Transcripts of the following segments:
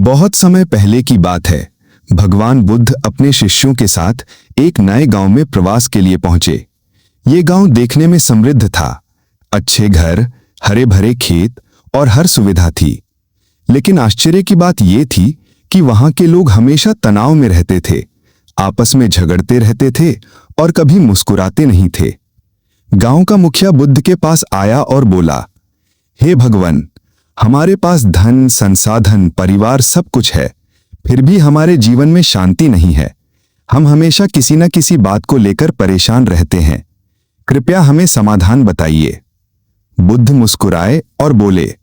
बहुत समय पहले की बात है। भगवान बुद्ध अपने शिष्यों के साथ एक नए गांव में प्रवास के लिए पहुंचे। ये गांव देखने में समृद्ध था। अच्छे घर, हरे भरे खेत और हर सुविधा थी। लेकिन आश्चर्य की बात यह थी कि वहां के लोग हमेशा तनाव में रहते थे, आपस में झगड़ते रहते थे और कभी मुस्कुराते नहीं थे। गांव का मुखिया बुद्ध के पास आया और बोला, हे भगवान, हमारे पास धन, संसाधन, परिवार सब कुछ है, फिर भी हमारे जीवन में शांति नहीं है। हम हमेशा किसी न किसी बात को लेकर परेशान रहते हैं। कृपया हमें समाधान बताइए। बुद्ध मुस्कुराए और बोले,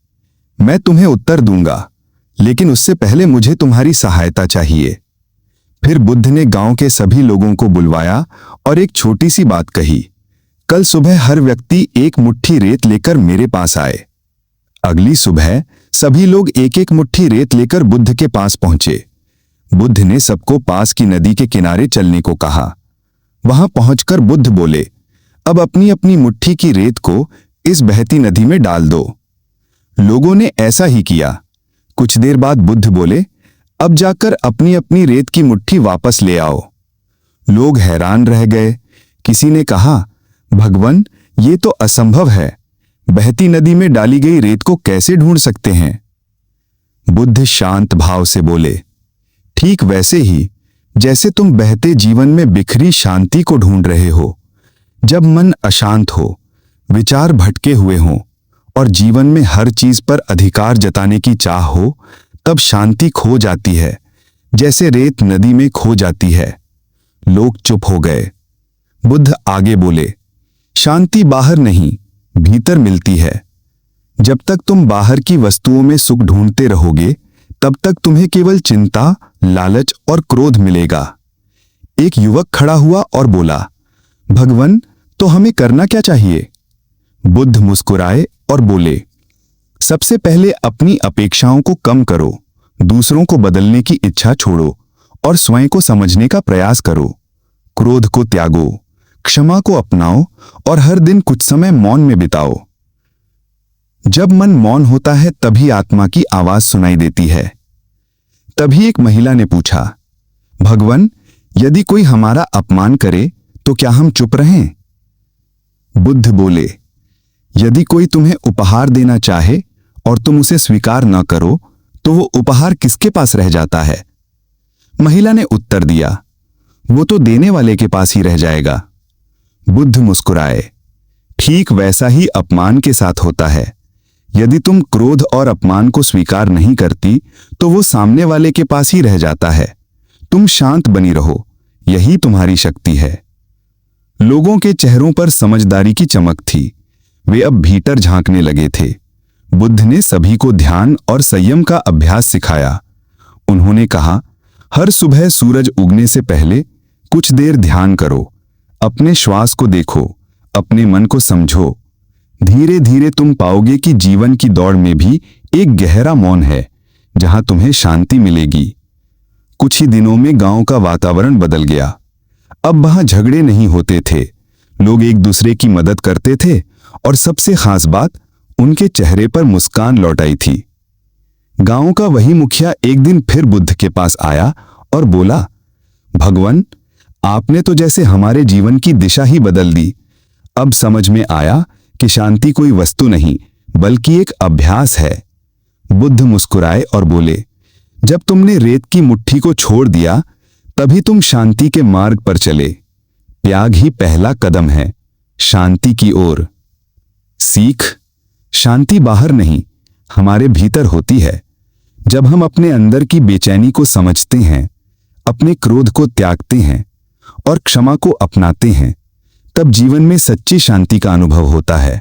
मैं तुम्हें उत्तर दूंगा, लेकिन उससे पहले मुझे तुम्हारी सहायता चाहिए। फिर बुद्ध ने गांव के सभी लोगों को बुलवाया और एक छोटी सी बात कही, कल सुबह हर व्यक्ति एक मुट्ठी रेत लेकर मेरे पास आए। अगली सुबह सभी लोग एक एक मुट्ठी रेत लेकर बुद्ध के पास पहुंचे। बुद्ध ने सबको पास की नदी के किनारे चलने को कहा। वहां पहुंचकर बुद्ध बोले, अब अपनी अपनी मुट्ठी की रेत को इस बहती नदी में डाल दो। लोगों ने ऐसा ही किया। कुछ देर बाद बुद्ध बोले, अब जाकर अपनी अपनी रेत की मुट्ठी वापस ले आओ। लोग हैरान रह गए। किसी ने कहा, भगवान, ये तो असंभव है। बहती नदी में डाली गई रेत को कैसे ढूंढ सकते हैं? बुद्ध शांत भाव से बोले, ठीक वैसे ही जैसे तुम बहते जीवन में बिखरी शांति को ढूंढ रहे हो। जब मन अशांत हो, विचार भटके हुए हों और जीवन में हर चीज पर अधिकार जताने की चाह हो, तब शांति खो जाती है, जैसे रेत नदी में खो जाती है। लोग चुप हो गए। बुद्ध आगे बोले, शांति बाहर नहीं, भीतर मिलती है। जब तक तुम बाहर की वस्तुओं में सुख ढूंढते रहोगे, तब तक तुम्हें केवल चिंता, लालच और क्रोध मिलेगा। एक युवक खड़ा हुआ और बोला, भगवान, तो हमें करना क्या चाहिए? बुद्ध मुस्कुराए और बोले, सबसे पहले अपनी अपेक्षाओं को कम करो, दूसरों को बदलने की इच्छा छोड़ो और स्वयं को समझने का प्रयास करो। क्रोध को त्यागो, क्षमा को अपनाओ और हर दिन कुछ समय मौन में बिताओ। जब मन मौन होता है तभी आत्मा की आवाज सुनाई देती है। तभी एक महिला ने पूछा, भगवान, यदि कोई हमारा अपमान करे तो क्या हम चुप रहें? बुद्ध बोले, यदि कोई तुम्हें उपहार देना चाहे और तुम उसे स्वीकार न करो तो वो उपहार किसके पास रह जाता है? महिला ने उत्तर दिया, वो तो देने वाले के पास ही रह जाएगा। बुद्ध मुस्कुराए, ठीक वैसा ही अपमान के साथ होता है। यदि तुम क्रोध और अपमान को स्वीकार नहीं करती तो वो सामने वाले के पास ही रह जाता है। तुम शांत बनी रहो, यही तुम्हारी शक्ति है। लोगों के चेहरों पर समझदारी की चमक थी। वे अब भीतर झांकने लगे थे। बुद्ध ने सभी को ध्यान और संयम का अभ्यास सिखाया। उन्होंने कहा, हर सुबह सूरज उगने से पहले कुछ देर ध्यान करो, अपने श्वास को देखो, अपने मन को समझो। धीरे धीरे तुम पाओगे कि जीवन की दौड़ में भी एक गहरा मौन है, जहां तुम्हें शांति मिलेगी। कुछ ही दिनों में गांव का वातावरण बदल गया। अब वहां झगड़े नहीं होते थे, लोग एक दूसरे की मदद करते थे और सबसे खास बात, उनके चेहरे पर मुस्कान लौट आई थी। गांव का वही मुखिया एक दिन फिर बुद्ध के पास आया और बोला, भगवान, आपने तो जैसे हमारे जीवन की दिशा ही बदल दी। अब समझ में आया कि शांति कोई वस्तु नहीं बल्कि एक अभ्यास है। बुद्ध मुस्कुराए और बोले, जब तुमने रेत की मुट्ठी को छोड़ दिया तभी तुम शांति के मार्ग पर चले। त्याग ही पहला कदम है शांति की ओर। सीख, शांति बाहर नहीं, हमारे भीतर होती है। जब हम अपने अंदर की बेचैनी को समझते हैं, अपने क्रोध को त्यागते हैं और क्षमा को अपनाते हैं, तब जीवन में सच्ची शांति का अनुभव होता है।